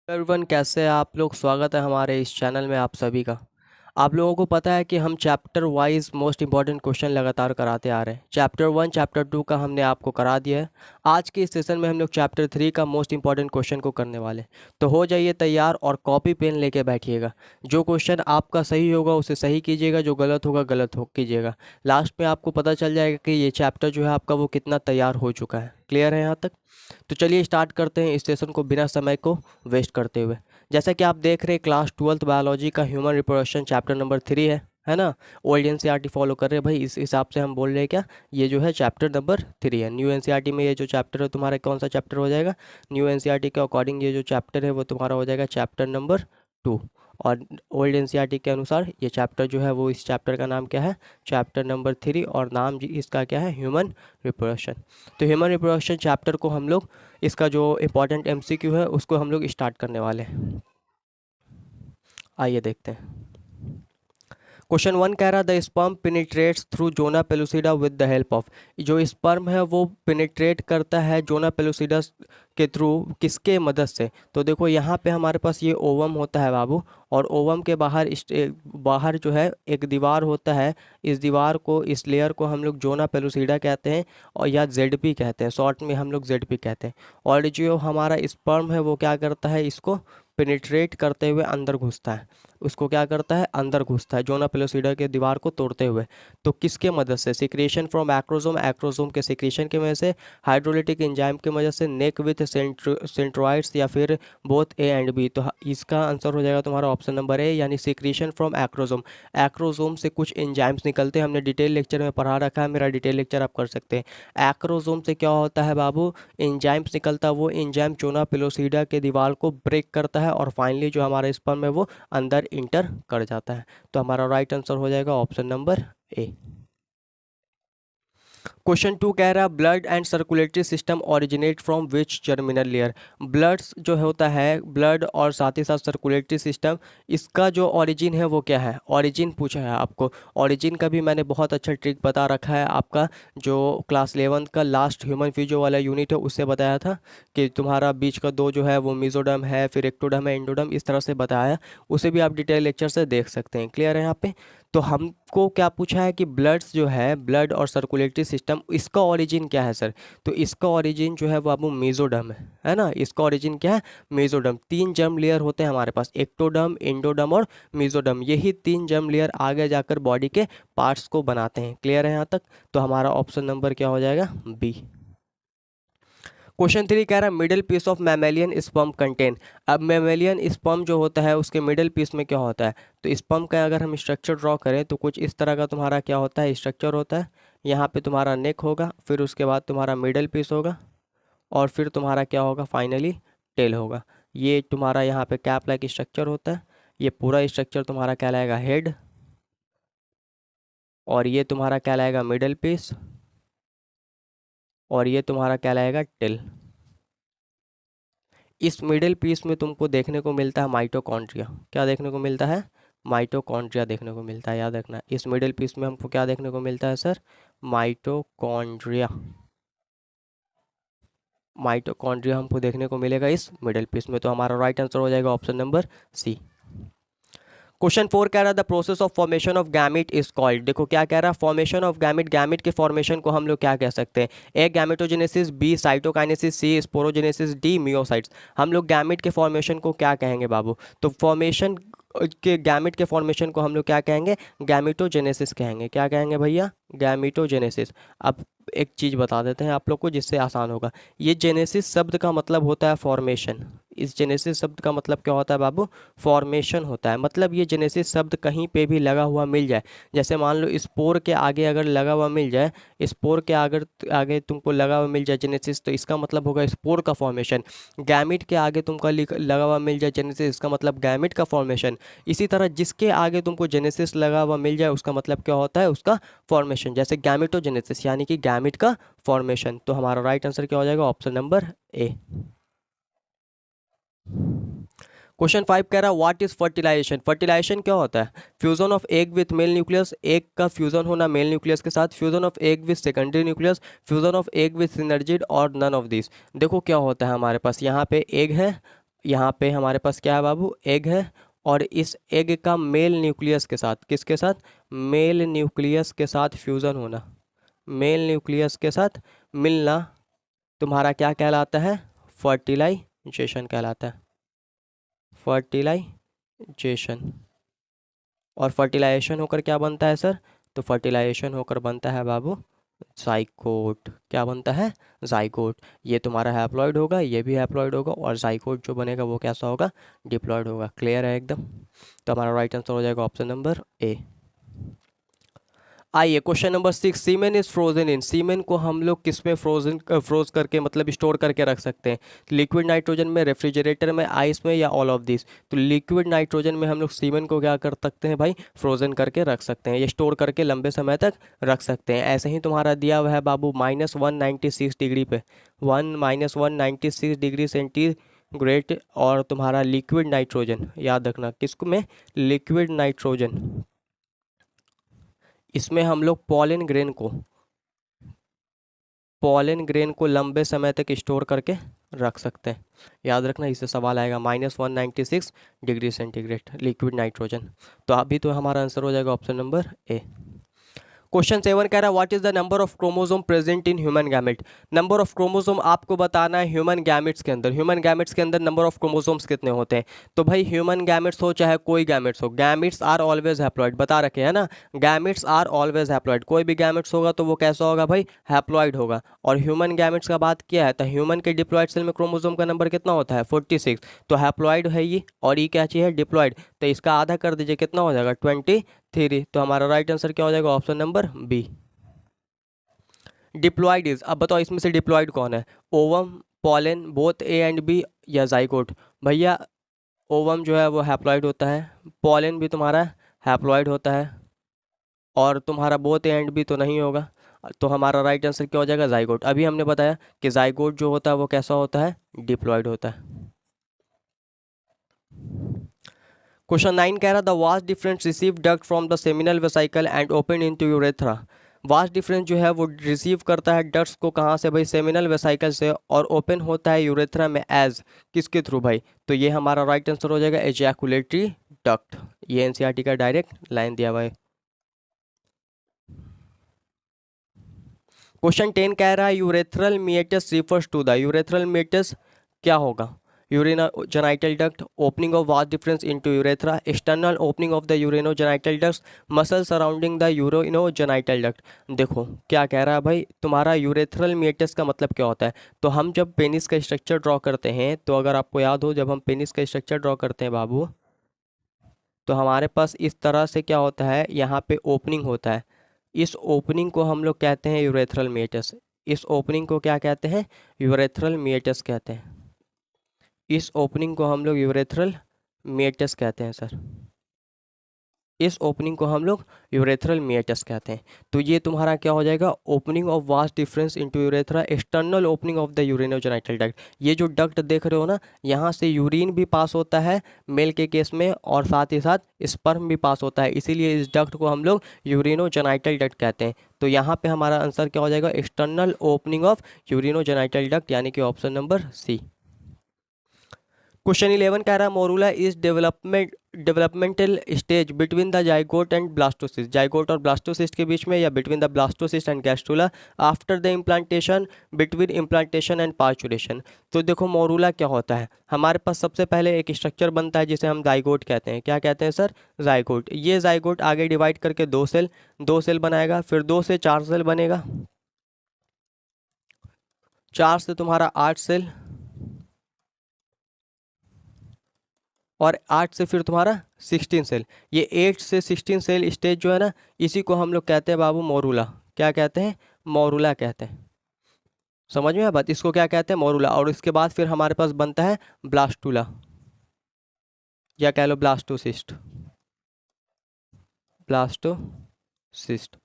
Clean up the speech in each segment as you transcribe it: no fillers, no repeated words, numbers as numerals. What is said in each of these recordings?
Everyone, कैसे हैं आप लोग। स्वागत है हमारे इस चैनल में आप सभी का। आप लोगों को पता है कि हम chapter wise most important question लगातार कराते आ रहे हैं। चैप्टर 1 चैप्टर 2 का हमने आपको करा दिया है। आज के इस सेशन में हम लोग चैप्टर 3 का मोस्ट इंपॉर्टेंट क्वेश्चन को करने वाले हैं। तो हो जाइए तैयार और कॉपी पेन लेके बैठिएगा। जो क्वेश्चन आपका सही होगा उसे सही कीजिएगा, जो गलत होगा गलत हो कीजिएगा। लास्ट में आपको पता चल जाएगा कि ये चैप्टर जो है आपका वो कितना तैयार हो चुका है। क्लियर है यहाँ तक? तो चलिए स्टार्ट करते हैं इस सेशन को बिना समय को वेस्ट करते हुए। जैसा कि आप देख रहे हैं क्लास 12th बायोलॉजी का ह्यूमन रिप्रोडक्शन चैप्टर नंबर 3 है ना। ओल्ड एनसीईआरटी फॉलो कर रहे हैं भाई, इस हिसाब से हम बोल रहे हैं क्या, ये जो है चैप्टर नंबर 3 है। न्यू एनसीईआरटी में ये जो चैप्टर है तुम्हारा कौन सा चैप्टर हो जाएगा? न्यू एनसीईआरटी के अकॉर्डिंग ये जो चैप्टर है वो तुम्हारा हो जाएगा चैप्टर नंबर 2। और ओल्ड एनसीईआरटी के अनुसार ये चैप्टर जो है वो, इस चैप्टर का नाम क्या है? चैप्टर नंबर 3, और नाम इसका क्या है? Human reproduction. तो ह्यूमन रिप्रोडक्शन चैप्टर को हम लोग, इसका जो इम्पोर्टेंट एमसीक्यू है उसको हम लोग स्टार्ट करने वाले हैं। आइए देखते हैं। क्वेश्चन 1 कह रहा the sperm penetrates through zona pellucida with the help of. जो स्पर्म है वो पेनिट्रेट करता है जोना पेलुसिडा के थ्रू, किसके मदद से? तो देखो यहाँ पे हमारे पास ये ओवम होता है बाबू, और ओवम के बाहर बाहर जो है एक दीवार होता है। इस दीवार को, इस लेयर को हम लोग जोना पेलुसिडा कहते हैं, और या जेडपी कहते हैं, शॉर्ट में हम लोग जेडपी कहते हैं। और जो हमारा स्पर्म है वो क्या करता है? इसको पेनिट्रेट करते हुए अंदर घुसता है। उसको क्या करता है? अंदर घुसता है जोना पेलुसिडा के दीवार को तोड़ते हुए। तो किसके मदद से? सिक्रेशन फ्रॉम एक्रोसोम, एक्रोसोम के सिक्रेशन की वजह से, हाइड्रोलिटिक एंजाइम की वजह से, नेक विथ सेंट्रोइड्स, या फिर बोथ ए एंड बी। तो इसका आंसर हो जाएगा तुम्हारा ऑप्शन नंबर ए, यानी सिक्रेशन फ्रॉम एक्रोसोम। एक्रोसोम से कुछ एंजाइम्स निकलते हैं, हमने डिटेल लेक्चर में पढ़ा रखा है, मेरा डिटेल लेक्चर आप कर सकते हैं। एक्रोसोम से क्या होता है बाबू? एंजाइम्स निकलता है, वो एंजाइम जोना पेलुसिडा के दीवार को ब्रेक करता है, और फाइनली जो हमारा स्पर्म है वो अंदर इंटर कर जाता है। तो हमारा राइट आंसर हो जाएगा ऑप्शन नंबर ए। क्वेश्चन 2 कह रहा है blood and circulatory system originate from which germinal layer. Bloods जो होता है, ब्लड और साथ ही साथ सर्कुलेटरी सिस्टम, इसका जो ओरिजिन है वो क्या है? ओरिजिन पूछा है आपको। ओरिजिन का भी मैंने बहुत अच्छा ट्रिक बता रखा है, आपका जो क्लास 11 का लास्ट ह्यूमन फिजियो वाला यूनिट है उससे बताया था कि तुम्हारा बीच का दो जो है वो मिजोडम है, फिर एक्टोडम है, एंडोडम, इस तरह से बताया। उसे भी आप डिटेल लेक्चर से देख सकते हैं। क्लियर है यहाँ पे? तो हमको क्या पूछा है कि ब्लड्स जो है, ब्लड और सर्कुलेटरी सिस्टम, इसका ओरिजिन क्या है सर? तो इसका ओरिजिन जो है वो अब मेसोडर्म है ना। इसका ओरिजिन क्या है? मेसोडर्म। 3 जर्म लेयर होते हैं हमारे पास, एक्टोडर्म, एंडोडर्म और मेसोडर्म। यही 3 जर्म लेयर आगे जाकर बॉडी के पार्ट्स को बनाते हैं। क्लियर है यहाँ तक? तो हमारा ऑप्शन नंबर क्या हो जाएगा? बी। क्वेश्चन 3 कह रहा है middle piece of mammalian sperm contain. अब मैमेलियन स्पर्म जो होता है उसके मिडिल पीस में क्या होता है? तो स्पर्म का अगर हम स्ट्रक्चर ड्रॉ करें तो कुछ इस तरह का तुम्हारा क्या होता है? स्ट्रक्चर होता है। यहाँ पे तुम्हारा नेक होगा, फिर उसके बाद तुम्हारा मिडिल पीस होगा, और फिर तुम्हारा क्या होगा? फाइनली टेल होगा। ये तुम्हारा यहाँ पे कैप लाइक स्ट्रक्चर होता है। ये पूरा स्ट्रक्चर तुम्हारा कहलाएगा हेड, और ये तुम्हारा कहलाएगा मिडिल पीस, और ये तुम्हारा कहलाएगा टेल। इस मिडिल पीस में तुमको देखने को मिलता है माइटोकॉन्ड्रिया। क्या देखने को मिलता है? माइटोकॉन्ड्रिया देखने को मिलता है। याद रखना, इस मिडिल पीस में हमको क्या देखने को मिलता है सर? माइटोकॉन्ड्रिया। माइटोकॉन्ड्रिया हमको देखने को मिलेगा इस मिडिल पीस में। तो हमारा राइट आंसर हो जाएगा ऑप्शन नंबर सी। क्वेश्चन 4 कह रहा है the process of formation of gamete is called. देखो क्या कह रहा है? फॉर्मेशन ऑफ गैमिट, गैमिट के फॉर्मेशन को हम लोग क्या कह सकते हैं? ए गैमेटोजेनेसिस, बी साइटोकाइनेसिस, सी स्पोरोजेनेसिस, डी मियोसाइट्स। हम लोग गैमिट के फॉर्मेशन को क्या कहेंगे बाबू? तो फॉर्मेशन के, गैमिट के फॉर्मेशन को हम लोग क्या कहेंगे? गैमिटोजेनेसिस कहेंगे। क्या कहेंगे भैया? गैमिटोजेनेसिस। अब एक चीज़ बता देते हैं आप लोग को जिससे आसान होगा। ये जेनेसिस शब्द का मतलब होता है फॉर्मेशन। इस जेनेसिस शब्द का मतलब क्या होता है बाबू? फॉर्मेशन होता है। मतलब ये जेनेसिस शब्द कहीं पे भी लगा हुआ मिल जाए, जैसे मान लो स्पोर के आगे अगर लगा हुआ मिल जाए, स्पोर के आगे तुमको लगा हुआ मिल जाए जेनेसिस, तो इसका मतलब होगा स्पोर का फॉर्मेशन। गैमिट के आगे तुमको लगा हुआ मिल जाए जेनेसिस, इसका मतलब गैमिट का फॉर्मेशन। इसी तरह जिसके आगे तुमको जेनेसिस लगा हुआ मिल जाए उसका मतलब क्या होता है? उसका फॉर्मेशन। जैसे गैमिटोजेनेसिस यानी कि गैमिट का फॉर्मेशन। तो हमारा राइट आंसर क्या हो जाएगा? Option number A. क्वेश्चन 5 कह रहा है व्हाट इज फर्टिलाइजेशन। फर्टिलाइजेशन क्या होता है? Fusion of egg with mail nucleus, egg का फ्यूजन होना मेल न्यूक्लियस के साथ, fusion of egg with secondary nucleus, fusion of egg with synergid, और नन ऑफ दिस। देखो क्या होता है हमारे पास, यहाँ पे एग है, यहाँ पे हमारे पास क्या है बाबू, एग है, और इस एग का मेल न्यूक्लियस के साथ, किसके साथ, मेल न्यूक्लियस के साथ फ्यूज़न होना, मेल न्यूक्लियस के साथ मिलना तुम्हारा क्या कहलाता है, फर्टिलाइजेशन कहलाता है, फर्टिलाइजेशन। और फर्टिलाइजेशन होकर क्या बनता है सर, तो फर्टिलाइजेशन होकर बनता है बाबू जाइगोट। क्या बनता है, जाइगोट। ये तुम्हारा हैप्लॉइड होगा, ये भी हैप्लॉइड होगा, और जाइगोट जो बनेगा वो कैसा होगा, डिप्लॉइड होगा। क्लियर है एकदम। तो हमारा राइट आंसर हो जाएगा ऑप्शन नंबर ए। आइए question number 6, semen is frozen in, semen को हम लोग किस में फ्रोज करके मतलब स्टोर करके रख सकते हैं, लिक्विड नाइट्रोजन में, रेफ्रिजरेटर में, आइस में, या ऑल ऑफ दिस। तो लिक्विड नाइट्रोजन में हम लोग सीमेन को क्या कर सकते हैं भाई, फ्रोजन करके रख सकते हैं, ये स्टोर करके लंबे समय तक रख सकते हैं। ऐसे ही तुम्हारा दिया हुआ है बाबू -196 डिग्री पे, -196 डिग्री सेंटीग्रेड, और तुम्हारा लिक्विड नाइट्रोजन, याद रखना किसको में, लिक्विड नाइट्रोजन, इसमें हम लोग पॉलन ग्रेन को लंबे समय तक स्टोर करके रख सकते हैं। याद रखना, इससे सवाल आएगा, -196 डिग्री सेंटीग्रेड लिक्विड नाइट्रोजन। तो अभी तो हमारा आंसर हो जाएगा ऑप्शन नंबर ए। क्वेश्चन 7 कह रहा है what is the number of chromosome present in human gamete. Number of chromosome आपको बताना है ह्यूमन गैमेट्स के अंदर, ह्यूमन गैमेट्स के अंदर नंबर ऑफ क्रोमोसोम्स कितने होते हैं। तो भाई ह्यूमन गैमेट्स हो चाहे कोई गैमेट्स हो, गैमेट्स आर ऑलवेज हैप्लॉइड, बता रखे हैं ना, गैमेट्स आर ऑलवेज हैप्लॉइड, कोई भी गैमेट्स होगा तो वो कैसा होगा भाई, हैप्लॉइड होगा। और ह्यूमन गैमेट्स का बात किया है तो ह्यूमन के डिप्लॉइड सेल में क्रोमोसोम का नंबर कितना होता है, 46। तो हैप्लॉइड है ये, और ये क्या चाहिए, डिप्लॉइड। तो इसका आधा कर दीजिए, कितना हो जाएगा, 23। तो हमारा राइट आंसर क्या हो जाएगा, option number B. Diploid is, अब बताओ इसमें से डिप्लॉइड कौन है, ovum, pollen, both A and B, या जाइगोट। भैया ओवम जो है वो हैप्लॉइड होता है, पॉलन भी तुम्हारा हैप्लॉइड होता है, और तुम्हारा बोथ ए एंड बी तो नहीं होगा। तो हमारा राइट आंसर क्या हो जाएगा, जाइगोट। अभी हमने बताया कि जाइगोट जो होता है वो कैसा होता है, डिप्लॉइड होता है। क्वेश्चन 9 कह रहा the vast difference receive duct from the seminal vesicle and open into urethra. Vast difference जो है वो रिसीव करता है डक्ट्स को कहाँ से भाई, सेमिनल वेसिकल से, और ओपन होता है यूरेथ्रा में एज, किसके थ्रू भाई, तो ये हमारा राइट आंसर हो जाएगा एजैकुलेटरी डक्ट। ये एनसीईआरटी का डायरेक्ट लाइन दिया हुआ है। क्वेश्चन 10 कह रहा है urethral meatus refers to the, urethral meatus क्या होगा, urinogenital duct, opening of vast difference into urethra, external opening of the urinogenital ducts, muscle surrounding the urinogenital duct। देखो क्या कह रहा है भाई, तुम्हारा यूरेथ्रल मिएटस का मतलब क्या होता है। तो हम जब पेनिस का स्ट्रक्चर ड्रॉ करते हैं, तो अगर आपको याद हो, जब हम पेनिस का स्ट्रक्चर ड्रॉ करते हैं बाबू, तो हमारे पास इस तरह से क्या होता है, यहाँ पे ओपनिंग होता है, इस ओपनिंग को हम लोग कहते हैं यूरेथ्रल मिएटस। इस ओपनिंग को क्या कहते हैं, यूरेथ्रल मिएटस कहते हैं। इस ओपनिंग को हम लोग यूरेथ्रल मिएटस कहते हैं सर, इस ओपनिंग को हम लोग यूरेथ्रल मिएटस कहते हैं। तो ये तुम्हारा क्या हो जाएगा, opening of vast difference into urethra, external opening of the urinogenital duct. ये जो डक्ट देख रहे हो ना, यहाँ से यूरिन भी पास होता है मेल के केस में, और साथ ही साथ स्पर्म भी पास होता है, इसीलिए इस डक्ट को हम लोग यूरिनोजेनिटल डक्ट कहते हैं। तो यहाँ पे हमारा आंसर क्या हो जाएगा, external opening of urinogenital duct, यानी कि ऑप्शन नंबर सी। क्वेश्चन 11 कह रहा है morula is developmental stage between the zygote and blastocyst, zygote और ब्लास्टोसिस्ट के बीच में, या between the blastocyst and gastrula, after the implantation, between implantation and parturition. तो देखो मोरूला क्या होता है, हमारे पास सबसे पहले एक स्ट्रक्चर बनता है जिसे हम जाइगोट कहते हैं। क्या कहते हैं सर, जाइगोट। ये जाइगोट आगे डिवाइड करके दो सेल बनाएगा, फिर 2 से 4 सेल बनेगा, 4 से तुम्हारा 8 सेल, और 8 से फिर तुम्हारा 16 सेल। ये 8 से 16 सेल स्टेज जो है ना, इसी को हम लोग कहते हैं बाबू मोरूला। क्या कहते हैं, मोरूला कहते हैं। समझ में आ बात, इसको क्या कहते हैं, मोरूला। और इसके बाद फिर हमारे पास बनता है ब्लास्टुला, या कह लो ब्लास्टोसिस्ट, ब्लास्टोसिस्ट।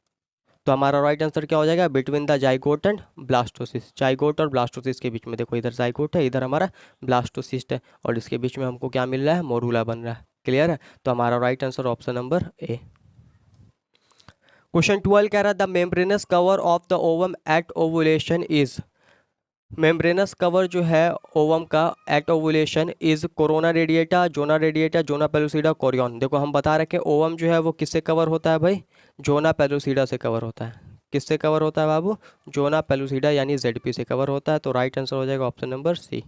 तो हमारा राइट आंसर क्या हो जाएगा, between the zygote and blastocyst, zygote और ब्लास्टोसिस्ट के बीच में। देखो इधर जाइगोट है, इधर हमारा ब्लास्टोसिस्ट है, और इसके बीच में हमको क्या मिल रहा है, मोरूला बन रहा है। क्लियर है। तो हमारा right answer option number A. Question 12 कह रहा है the membranous cover of the ovum at ovulation is, membranous cover जो है ओवम का at ovulation is corona radiata, zona radiata, zona pellucida, chorion. देखो हम बता रखे ओवम जो है वो किससे कवर होता है भाई, जोना पेलुसिडा से कवर होता है। किससे कवर होता है बाबू, जोना पेलुसिडा यानी जेडपी से कवर होता है। तो राइट आंसर हो जाएगा ऑप्शन नंबर सी।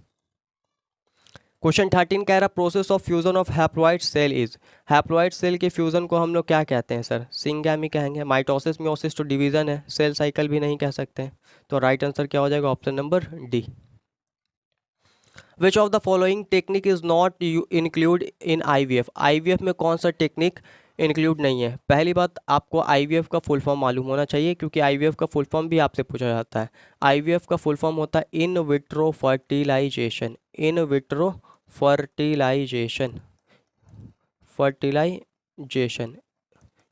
क्वेश्चन 13 कह रहा process of fusion of haploid cell is, haploid cell के फ्यूजन को हम लोग क्या कहते हैं सर, सिंगैमी कहेंगे। माइटोसिस मियोसिस तो डिवीजन है, सेल साइकिल भी नहीं कह सकते हैं। तो राइट आंसर क्या हो जाएगा option number D. Which of the following technique is not include in IVF, IVF में कौन सा टेक्निक इंक्लूड नहीं है। पहली बात आपको आईवीएफ का फुल फॉर्म मालूम होना चाहिए, क्योंकि आईवीएफ का फुल फॉर्म भी आपसे पूछा जाता है। आईवीएफ का फुल फॉर्म होता है in vitro fertilisation, in vitro fertilisation, fertilisation,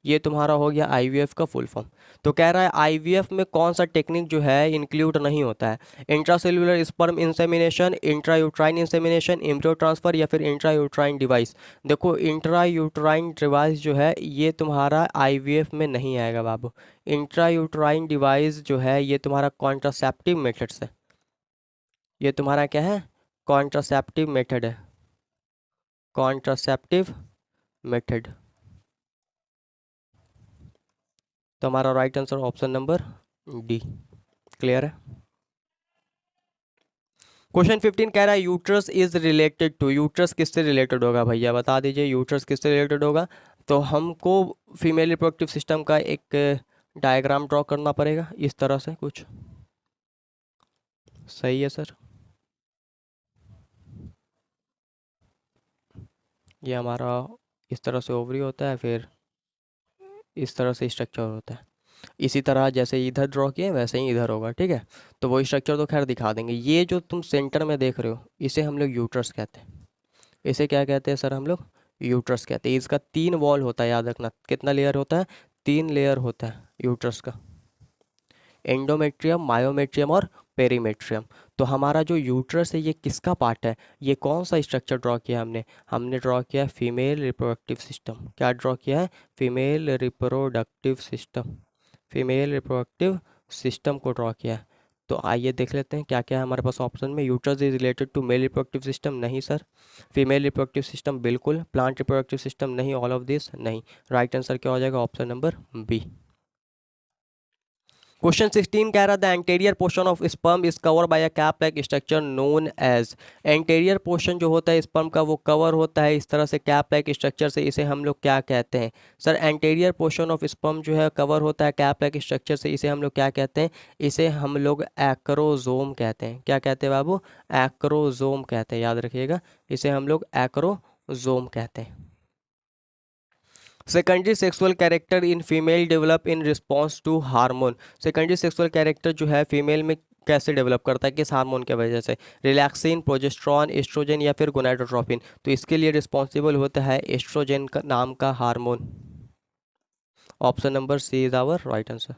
ये तुम्हारा हो गया आईवीएफ का फुल फॉर्म। तो कह रहा है आईवीएफ में कौन सा टेक्निक जो है इंक्लूड नहीं होता है, intracellular sperm insemination, intrauterine insemination, embryo transfer या फिर इंट्रायूट्राइन डिवाइस। देखो इंट्रायूट्राइन डिवाइस जो है ये तुम्हारा आईवीएफ में नहीं आएगा बाबू। इंट्रायूट्राइन डिवाइस जो है ये तुम्हारा कॉन्ट्रासेप्टिव मेथड से, ये तुम्हारा क्या है, कॉन्ट्रासेप्टिव मेथड है, कॉन्ट्रासेप्टिव मेथड। तो हमारा right answer option number D. Clear है। क्वेश्चन 15 कह रहा है uterus is related to, uterus किससे रिलेटेड होगा भैया बता दीजिए, यूट्रस किससे रिलेटेड होगा। तो हमको फीमेल रिप्रोडक्टिव सिस्टम का एक डायग्राम ड्रॉ करना पड़ेगा इस तरह से कुछ, सही है सर। ये हमारा इस तरह से ओवरी होता है, फिर इस तरह से स्ट्रक्चर होता है। इसी तरह जैसे इधर ड्रॉ किए वैसे ही इधर होगा, ठीक है। तो वो स्ट्रक्चर तो खैर दिखा देंगे। ये जो तुम सेंटर में देख रहे हो इसे हम लोग यूट्रस कहते हैं। इसे क्या कहते हैं सर हम लोग, यूट्रस कहते हैं। इसका 3 वॉल होता है, याद रखना। कितना लेयर होता है, 3 लेयर होता है यूट्रस का, एंडोमेट्रियम, मायोमेट्रियम और पेरीमेट्रियम। तो हमारा जो यूट्रस है ये किसका पार्ट है, ये कौन सा स्ट्रक्चर ड्रॉ किया हमने, हमने ड्रॉ किया फीमेल रिप्रोडक्टिव सिस्टम। क्या ड्रॉ किया है, female reproductive system, female reproductive system को ड्रॉ किया है। तो आइए देख लेते हैं क्या क्या है हमारे पास ऑप्शन में। Uterus is related to male reproductive system, नहीं सर। फीमेल रिप्रोडक्टिव सिस्टम बिल्कुल, प्लांट रिप्रोडक्टिव सिस्टम नहीं, ऑल ऑफ दिस नहीं। राइट आंसर क्या हो जाएगा ऑप्शन नंबर बी। क्वेश्चन 16 कह रहा the anterior portion of sperm is cover by a cap like structure known as, anterior portion जो होता है स्पर्म का वो कवर होता है इस तरह से कैप लाइक स्ट्रक्चर से, इसे हम लोग क्या कहते हैं sir. Anterior portion of sperm जो है कवर होता है कैप लाइक स्ट्रक्चर से, इसे हम लोग क्या कहते हैं, इसे हम लोग एक्रोजोम कहते हैं। क्या कहते हैं बाबू, एक्रोजोम कहते हैं, याद रखिएगा इसे हम लोग एक्रोजोम कहते हैं। Secondary sexual character in female develop in response to hormone, secondary sexual character जो है फीमेल में कैसे डेवलप करता है, किस हार्मोन की वजह से, रिलैक्सिन, प्रोजेस्ट्रॉन, एस्ट्रोजन या फिर गोनाडोट्रोपिन। तो इसके लिए रिस्पॉन्सिबल होता है एस्ट्रोजन का नाम का hormone. Option number C is our right answer.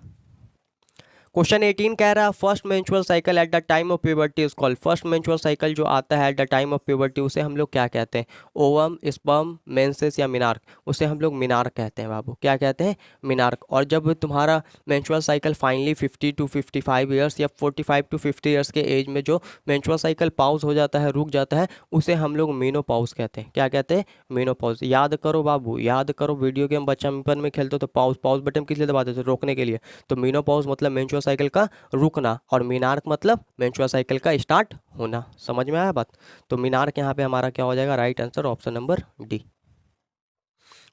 Question 18 कह रहा है first menstrual cycle at the time of puberty is called, first menstrual cycle जो आता है at the time of puberty उसे हम लोग क्या कहते हैं, ओवम, स्पर्म, मेंसेस या मिनार्क, उसे हम लोग मिनार्क कहते हैं बाबू। क्या कहते हैं, मिनार्क। और जब तुम्हारा menstrual cycle finally 50 to 55 years या 45 to 50 ईयर्स के एज में जो मेंस्ट्रुअल साइकिल पाउज हो जाता है, रुक जाता है, उसे हम लोग मीनोपॉज कहते हैं। क्या कहते हैं, मीनोपॉज। याद करो बाबू, याद करो, वीडियो गेम बचपन में खेलते हो तो पॉज पॉज बटन किस लिए दबाते थे, रोकने के लिए। तो मीनोपॉज मतलब मेंस्ट्रुअल साइकिल का रुकना, और मीनार्क मतलब मेंस्ट्रुअल साइकिल का स्टार्ट होना। समझ में आया बात। तो मीनार्क यहाँ पे हमारा क्या हो जाएगा, right answer option number D.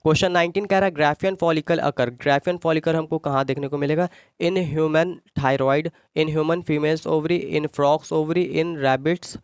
Question 19 कह रहा है Graafian follicle occur, Graafian follicle हमको कहाँ देखने को मिलेगा, in human thyroid, in human females ovary, in frogs ovary, in rabbits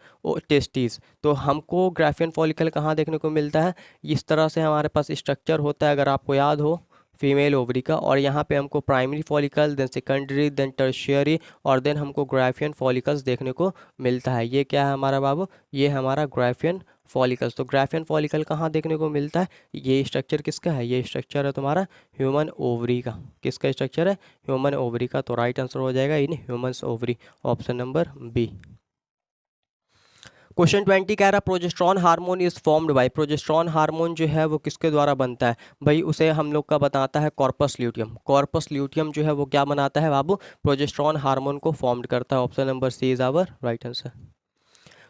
testes. तो हमको ग्राफियन फॉलिकल कहाँ देखने को मिलता है, इस तरह से हमारे पास स्ट्रक्चर होता है अगर आपको याद हो, फीमेल ओवरी का। और यहाँ पे हमको primary follicle, then secondary, then tertiary, और देन हमको ग्राफियन फॉलिकल्स देखने को मिलता है। ये क्या है हमारा बाबू, ये हमारा ग्राफियन फॉलिकल्स। तो ग्राफियन फॉलिकल कहाँ देखने को मिलता है, ये स्ट्रक्चर किसका है, ये स्ट्रक्चर है तुम्हारा ह्यूमन ओवरी का। किसका स्ट्रक्चर है, ह्यूमन ओवरी का। तो राइट आंसर हो जाएगा in humans ovary, option number B. Question 20 कह रहा progesterone hormone is formed by, progesterone hormone जो है वो किसके द्वारा बनता है भाई, उसे हम लोग का बताता है कॉर्पस ल्यूटियम। कॉर्पस ल्यूटियम जो है वो क्या बनाता है बाबू, प्रोजेस्टेरॉन हार्मोन को फॉर्म्ड करता है। Option number C is our right answer.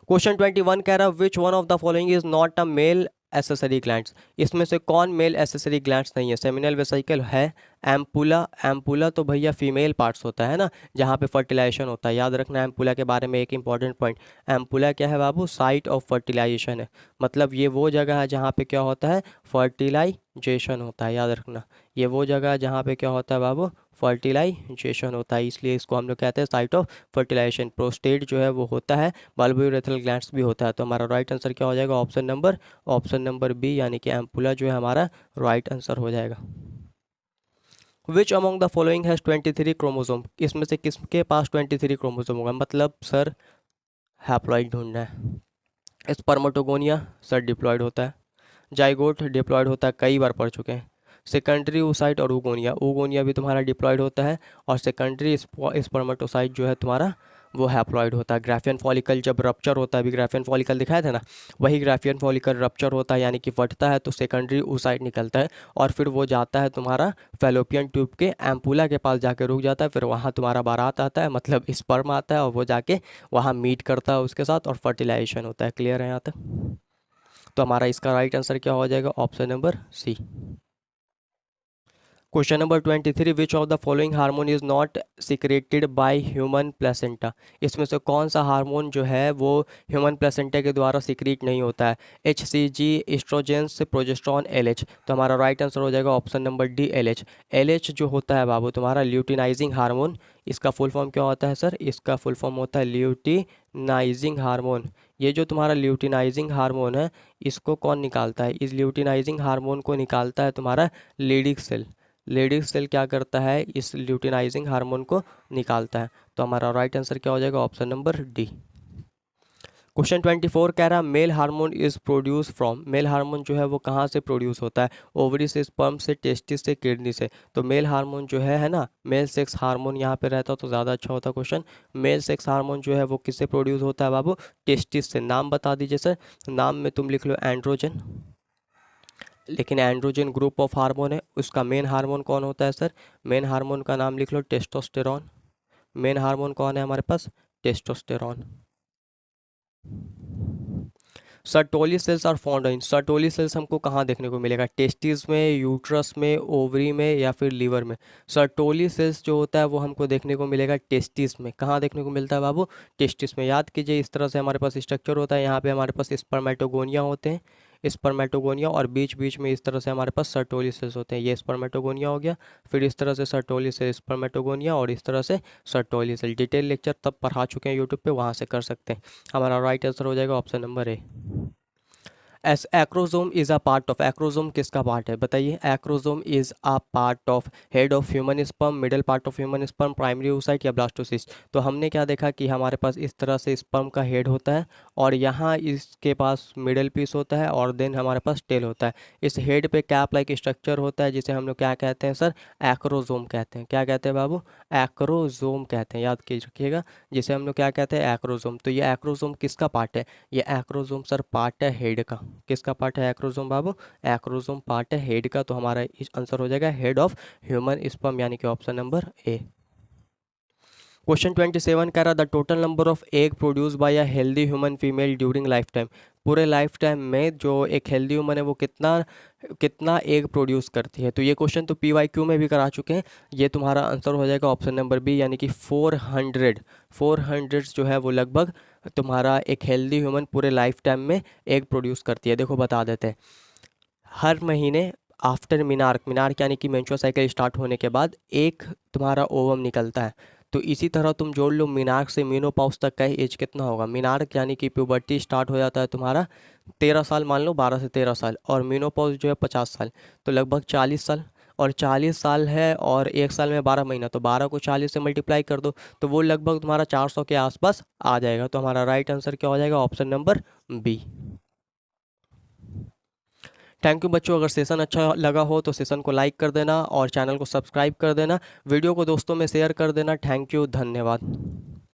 Question 21 कह रहा which one of the following is not a male accessory glands, इसमें से कौन मेल एसेसरी ग्लैंड्स नहीं है। सेमिनल वेसिकल है, एम्पुला, एम्पुला तो भैया फीमेल पार्ट्स होता है ना, जहाँ पे फर्टिलाइजेशन होता है। याद रखना एम्पुला के बारे में एक इंपॉर्टेंट पॉइंट, एम्पुला क्या है बाबू, साइट ऑफ फर्टिलाइजेशन है, मतलब ये वो जगह है जहाँ पे क्या होता है, फर्टिलाइजेशन होता है। याद रखना ये वो जगह है जहाँ पे क्या होता है बाबू, फर्टिलाइजेशन होता है, इसलिए इसको हम लोग कहते हैं साइट ऑफ फर्टिलाइजेशन। प्रोस्टेट जो है वो होता है, बल्बोयूरेथ्रल ग्लैंड्स भी होता है। तो हमारा राइट आंसर क्या हो जाएगा, ऑप्शन नंबर बी, यानी कि एम्पुला जो है हमारा राइट आंसर हो जाएगा। Which among the following has 23 chromosome, इसमें से किसके पास 23 क्रोमोसोम होगा, मतलब सर हैप्लॉइड ढूंढना है। स्पर्मेटोगोनिया सर डिप्लॉयड होता है, जाइगोट डिप्लॉयड होता है, कई बार पढ़ चुके हैं। सेकेंडरी oocyte और ऊगोनिया, ऊगोनिया भी तुम्हारा डिप्लॉयड होता है, और सेकेंडरी स्पर्मेटोसाइट जो है तुम्हारा वो हैप्लॉयड होता है। ग्राफियन फॉलिकल जब रप्चर होता है, अभी ग्राफियन फॉलिकल दिखाया था ना, वही ग्राफियन फॉलिकल रप्चर होता है, यानी कि फटता है तो सेकेंडरी oocyte निकलता है, और फिर वो जाता है तुम्हारा फैलोपियन ट्यूब के एम्पुला के पास जाके रुक जाता है, फिर वहाँ तुम्हारा बारात आता है, मतलब स्पर्म आता है, और वो जाके वहाँ मीट करता है उसके साथ, और फर्टिलाइजेशन होता है। क्लियर है यहाँ तक? तो हमारा इसका राइट आंसर क्या हो जाएगा, option number C. Question number 23, which of the following hormone is not secreted by human placenta, इसमें से कौन सा हार्मोन जो है वो ह्यूमन प्लेसेंटा के द्वारा सिक्रेट नहीं होता है। HCG, oestrogens, progesterone, LH। तो हमारा राइट आंसर हो जाएगा option number D, LH। LH जो होता है बाबू तुम्हारा ल्यूटिनाइजिंग हार्मोन, इसका फुल फॉर्म क्या होता है सर, इसका फुल फॉर्म होता है ल्यूटिनाइजिंग हार्मोन। ये जो तुम्हारा ल्यूटिनाइजिंग हार्मोन है, इसको कौन निकालता है, इस ल्यूटिनाइजिंग हार्मोन को निकालता है तुम्हारा लेडिक सेल। लेडीज सेल क्या करता है, इस ल्यूटिनाइजिंग हार्मोन को निकालता है। तो हमारा राइट आंसर क्या हो जाएगा, ऑप्शन नंबर डी। क्वेश्चन 24 कह रहा male hormone is produce from, male hormone जो है वो कहाँ से प्रोड्यूस होता है, ओवरी से, स्पर्म से, टेस्टिस से, किडनी से। तो मेल हार्मोन जो है ना, मेल सेक्स हार्मोन यहाँ पे रहता तो ज़्यादा अच्छा होता क्वेश्चन। मेल सेक्स हार्मोन जो है वो किससे प्रोड्यूस होता है बाबू, टेस्टिस से। नाम बता दीजिए सर, नाम में तुम लिख लो एंड्रोजन, लेकिन एंड्रोजन ग्रुप ऑफ हार्मोन है, उसका मेन हार्मोन कौन होता है सर, मेन हार्मोन का नाम लिख लो टेस्टोस्टेरॉन। मेन हार्मोन कौन है हमारे पास, testosterone. Sertoli cells are found in, Sertoli cells हमको कहाँ देखने को मिलेगा, टेस्टिस में, यूट्रस में, ओवरी में, या फिर लीवर में। सर्टोली सेल्स जो होता है वो हमको देखने को मिलेगा टेस्टिस में। कहाँ देखने को मिलता है बाबू, टेस्टिस में। याद कीजिए इस तरह से हमारे पास स्ट्रक्चर होता है, यहाँ पे हमारे पास स्पर्मेटोगोनिया होते हैं, स्पर्मेटोगोनिया, और बीच बीच में इस तरह से हमारे पास सर्टोली सेल्स होते हैं। ये स्पर्मेटोगोनिया हो गया, फिर इस तरह से सर्टोली सेल, स्पर्मेटोगोनिया, और इस तरह से सर्टोली सेल। डिटेल लेक्चर तब पढ़ा चुके हैं यूट्यूब पे, वहाँ से कर सकते हैं। हमारा राइट आंसर हो जाएगा option number A. S acrosome is a part of, acrosome किसका पार्ट है बताइए, acrosome is a part of head of human sperm, middle part of human sperm, primary oocyte या ब्लास्टोसिस्ट। तो हमने क्या देखा कि हमारे पास इस तरह से स्पर्म का हेड होता है, और यहाँ इसके पास मिडल पीस होता है, और देन हमारे पास टेल होता है। इस हेड पे कैप लाइक स्ट्रक्चर होता है, जिसे हम लोग क्या कहते हैं सर, एक्रोजोम कहते हैं। क्या कहते हैं बाबू, एक्रोजोम कहते हैं, याद रखिएगा, जिसे हम लोग क्या कहते हैं, एक्रोजोम। तो ये एक्रोजोम किसका पार्ट है, ये एक्रोजोम सर पार्ट है हेड का। किसका पार्ट है एक्रोजोम बाबू, एक्रोजोम पार्ट है हेड का। तो हमारा इस आंसर हो जाएगा हेड ऑफ ह्यूमन स्पर्म, यानी कि ऑप्शन नंबर ए। क्वेश्चन 27 कह रहा the total number of egg produce by a healthy human female during life time, पूरे लाइफ टाइम में जो एक हेल्दी ह्यूमन है वो कितना कितना एग प्रोड्यूस करती है। तो ये क्वेश्चन तो PYQ में भी करा चुके हैं। ये तुम्हारा आंसर हो जाएगा ऑप्शन नंबर बी, यानी कि 400 जो है वो लगभग तुम्हारा एक हेल्दी ह्यूमन पूरे लाइफ टाइम में एग प्रोड्यूस करती है। देखो बता देते हैं, हर महीने आफ्टर मिनार्क यानी कि मेंस्ट्रुअल साइकिल स्टार्ट होने के बाद एक तुम्हारा ओवम निकलता है। तो इसी तरह तुम जोड़ लो मिनार्क से मीनोपॉज तक का एज कितना होगा। मिनार्क यानी कि प्यूबर्टी स्टार्ट हो जाता है तुम्हारा 13 साल, मान लो 12 से 13 साल, और मीनोपॉज जो है 50 साल, तो लगभग 40 साल। और 40 साल है और एक साल में 12 महीना, तो 12 को 40 से मल्टीप्लाई कर दो, तो वो लगभग तुम्हारा 400 के आसपास आ जाएगा। तो हमारा राइट आंसर क्या हो जाएगा, option number B. Thank you बच्चों, अगर सेशन अच्छा लगा हो तो सेशन को लाइक कर देना और चैनल को सब्सक्राइब कर देना, वीडियो को दोस्तों में शेयर कर देना। थैंक यू, धन्यवाद।